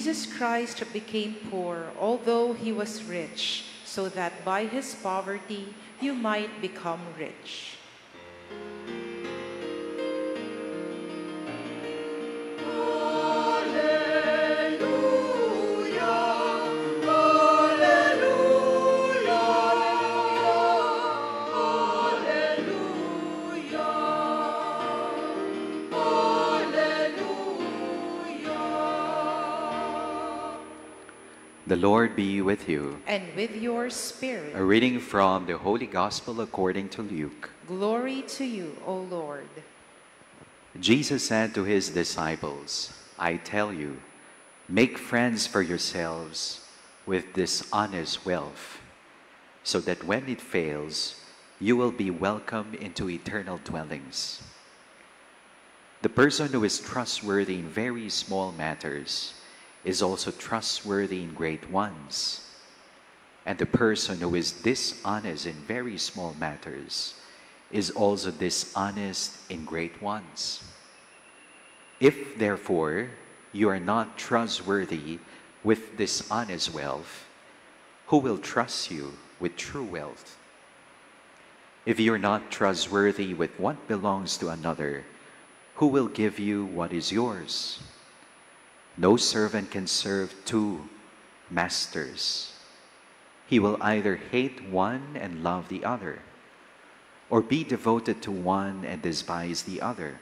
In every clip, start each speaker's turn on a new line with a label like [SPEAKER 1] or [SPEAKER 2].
[SPEAKER 1] Jesus Christ became poor, although he was rich, so that by his poverty you might become rich.
[SPEAKER 2] The Lord be with you.
[SPEAKER 1] And with your spirit.
[SPEAKER 2] A reading from the Holy Gospel according to Luke.
[SPEAKER 1] Glory to you, O Lord.
[SPEAKER 2] Jesus said to his disciples, I tell you, make friends for yourselves with dishonest wealth, so that when it fails, you will be welcomed into eternal dwellings. The person who is trustworthy in very small matters is also trustworthy in great ones. And the person who is dishonest in very small matters is also dishonest in great ones. If, therefore, you are not trustworthy with dishonest wealth, who will trust you with true wealth? If you are not trustworthy with what belongs to another, who will give you what is yours? No servant can serve two masters. He will either hate one and love the other, or be devoted to one and despise the other.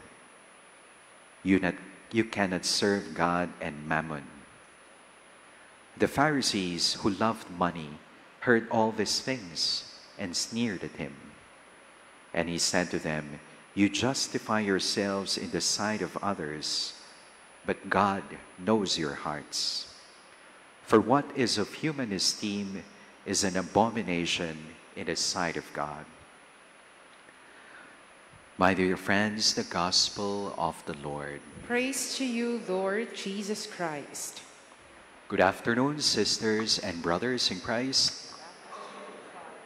[SPEAKER 2] You cannot serve God and Mammon. The Pharisees who loved money heard all these things and sneered at him. And he said to them, You justify yourselves in the sight of others, but God knows your hearts. For what is of human esteem is an abomination in the sight of God. My dear friends, the Gospel of the Lord.
[SPEAKER 1] Praise to you, Lord Jesus Christ.
[SPEAKER 2] Good afternoon, sisters and brothers in Christ.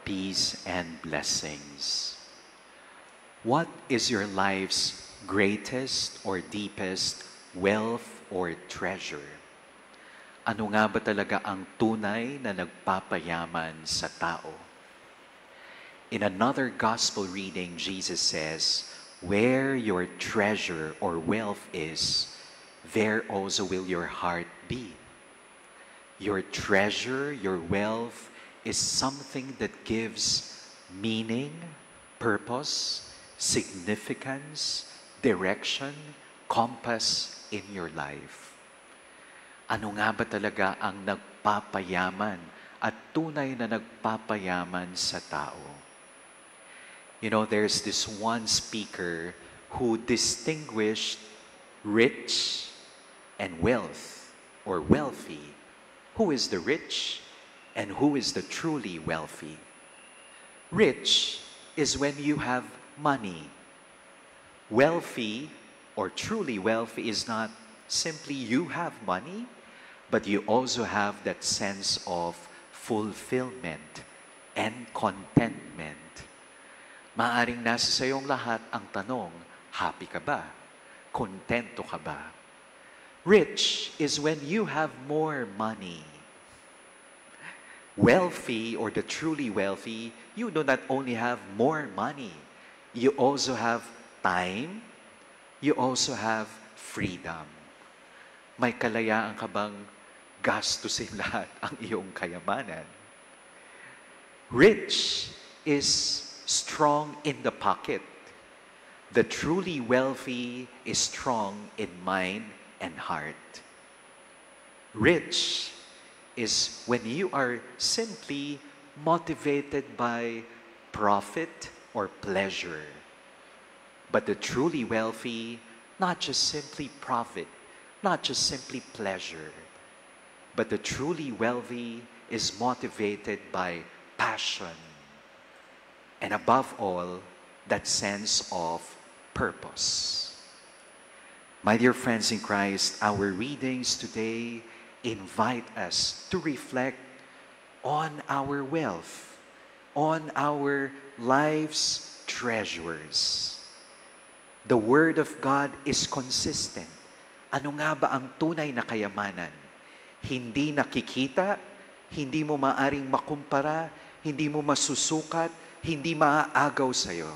[SPEAKER 2] Peace and blessings. What is your life's greatest or deepest wealth or treasure? Ano nga ba talaga ang tunay na nagpapayaman sa tao? In another gospel reading, Jesus says, where your treasure or wealth is, there also will your heart be. Your treasure, your wealth, is something that gives meaning, purpose, significance, direction, compass in your life. Ano nga ba talaga ang nagpapayaman at tunay na nagpapayaman sa tao? You know, there's this one speaker who distinguished rich and wealth or wealthy. Who is the rich and who is the truly wealthy? Rich is when you have money. Wealthy or truly wealthy is not simply you have money, but you also have that sense of fulfillment and contentment. Maaring nasa sa iyong lahat ang tanong, happy ka ba? Kontento ka ba? Rich is when you have more money. Wealthy or the truly wealthy, you do not only have more money, you also have time, you also have freedom. May kalayaan ka bang gastusin lahat ang iyong kayamanan? Rich is strong in the pocket. The truly wealthy is strong in mind and heart. Rich is when you are simply motivated by profit or pleasure. But the truly wealthy, not just simply profit, not just simply pleasure, but the truly wealthy is motivated by passion, and above all, that sense of purpose. My dear friends in Christ, our readings today invite us to reflect on our wealth, on our life's treasures. The Word of God is consistent. Ano nga ba ang tunay na kayamanan? Hindi nakikita, hindi mo maaring makumpara, hindi mo masusukat, hindi maaagaw sa'yo.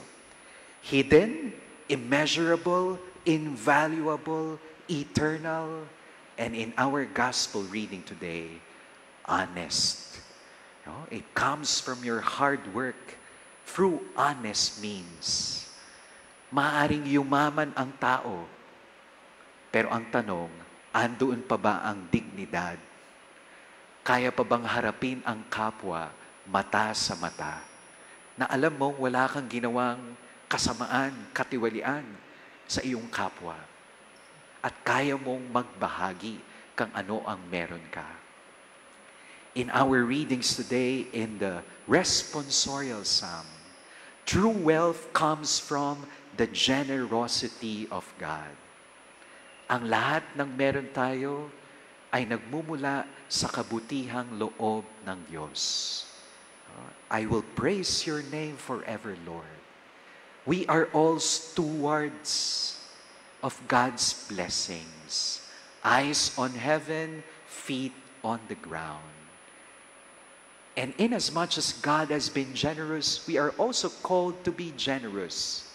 [SPEAKER 2] Hidden, immeasurable, invaluable, eternal, and in our gospel reading today, honest. No? It comes from your hard work through honest means. Maaring yumaman ang tao, pero ang tanong, andoon pa ba ang dignidad? Kaya pa bang harapin ang kapwa mata sa mata? Na alam mong wala kang ginawang kasamaan, katiwalian sa iyong kapwa. At kaya mong magbahagi kang ano ang meron ka. In our readings today in the responsorial psalm, true wealth comes from the generosity of God. Ang lahat ng meron tayo ay nagmumula sa kabutihang loob ng Diyos. I will praise your name forever, Lord. We are all stewards of God's blessings. Eyes on heaven, feet on the ground. And inasmuch as God has been generous, we are also called to be generous.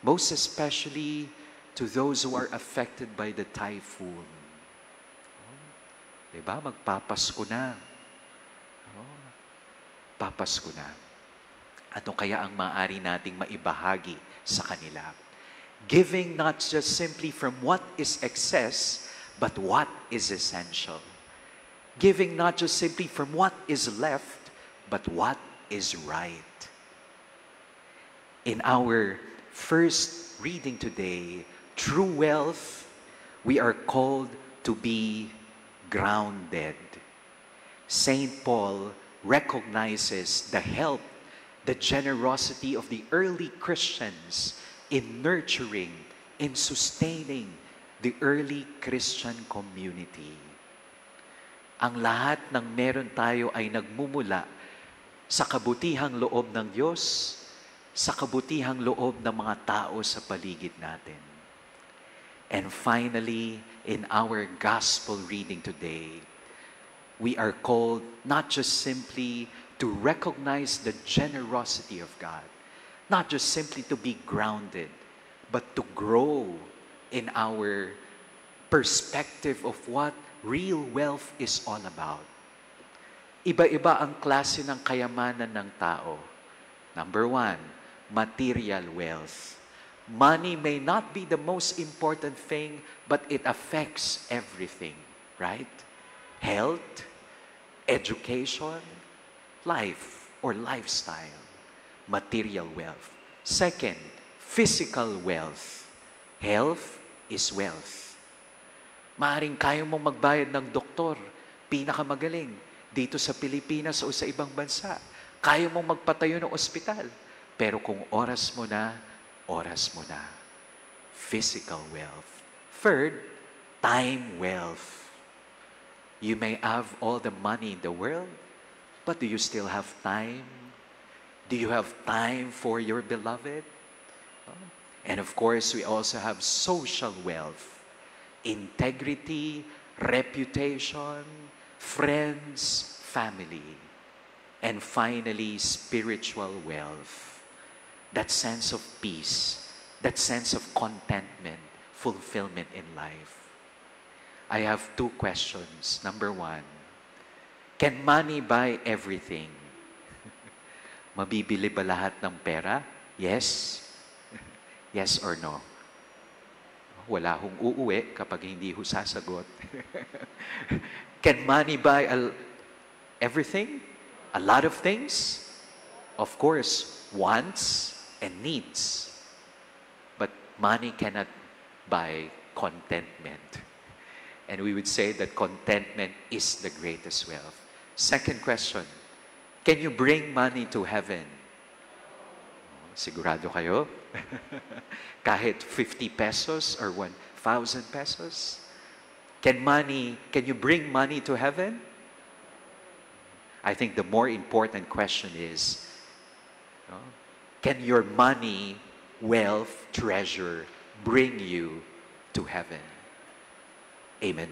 [SPEAKER 2] Most especially to those who are affected by the typhoon. Diba? Magpapasko na. Papasko na. Ano kaya ang maaari nating maibahagi sa kanila? Giving not just simply from what is excess, but what is essential. Giving not just simply from what is left, but what is right. In our first reading today, true wealth, we are called to be grounded. Saint Paul recognizes the help, the generosity of the early Christians in nurturing, in sustaining the early Christian community. Ang lahat ng meron tayo ay nagmumula sa kabutihang loob ng Diyos, sa kabutihang loob ng mga tao sa paligid natin. And finally, in our gospel reading today, we are called not just simply to recognize the generosity of God, not just simply to be grounded, but to grow in our perspective of what real wealth is all about. Iba-iba ang klase ng kayamanan ng tao. Number one, material wealth. Money may not be the most important thing, but it affects everything, right? Health, education, life or lifestyle, material wealth. Second, physical wealth. Health is wealth. Maaring kaya mong magbayad ng doktor, pinakamagaling, dito sa Pilipinas o sa ibang bansa. Kaya mong magpatayo ng ospital. Pero kung oras mo na, oras mo na. Physical wealth. Third, time wealth. You may have all the money in the world, but do you still have time? Do you have time for your beloved? And of course, we also have social wealth. Integrity, reputation, friends, family. And finally, spiritual wealth. That sense of peace, that sense of contentment, fulfillment in life. I have two questions. Number one, can money buy everything? Mabibili ba lahat ng pera? Yes? Yes or no? Wala hong uuwi kapag hindi ho sasagot. Can money buy everything? A lot of things? Of course, wants and needs. But money cannot buy contentment. And we would say that contentment is the greatest wealth. Second question, can you bring money to heaven? Sigurado kayo? Kahit 50 pesos or 1,000 pesos? Can you bring money to heaven? I think the more important question is, can your money, wealth, treasure bring you to heaven? Amen.